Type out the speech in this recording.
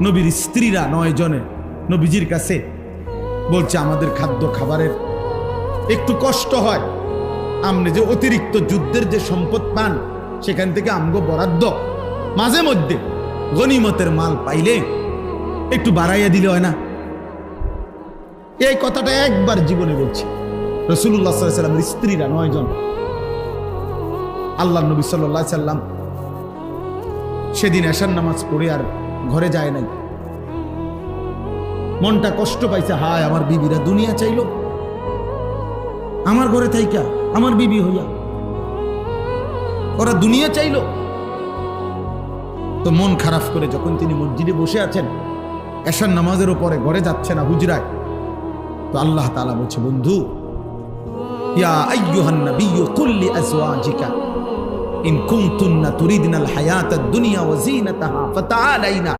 নবীর স্ত্রীরা 9 জনে নবীজির কাছে বলছে, আমাদের খাদ্য খাবারের একটু কষ্ট হয়, আপনি যে অতিরিক্ত যুদ্ধের যে সম্পদ পান সেখান থেকে আমগো বরাদ্দ মাঝে মধ্যে গনিমতের মাল পাইলে একটু বাড়াইয়া দিলে হয় না? এই কথাটা একবার জীবনে বলছি। রাসূলুল্লাহ সাল্লাল্লাহু আলাইহি ওয়াসাল্লামের স্ত্রীরা 9 জন, আল্লাহর নবী সাল্লাল্লাহু আলাইহি ওয়াসাল্লাম সেদিন এশার নামাজ পড়ে আর ঘরে যায় নাই। মনটা কষ্ট পাইছে, হায় আমার বিবিরা দুনিয়া চাইলো, আমার ঘরে থাইকা আমার বিবি হইয়া ওরা দুনিয়া চাইলো। তো মন খারাপ করে যখন তিনি মসজিদে বসে আছেন, এশার নামাজের উপরে ঘরে যাচ্ছে না, হুজরায়, তো আল্লাহ তাআলা বলছে, বন্ধু, ইয়া আইয়ুহান নাবিয়্যু কুল লিআজওয়াজিকা ইন কুনতুন্না তুরিদনাল হায়াতাদ দুনিয়া ওয়া যিনাতাহা ফাতাআলাইনা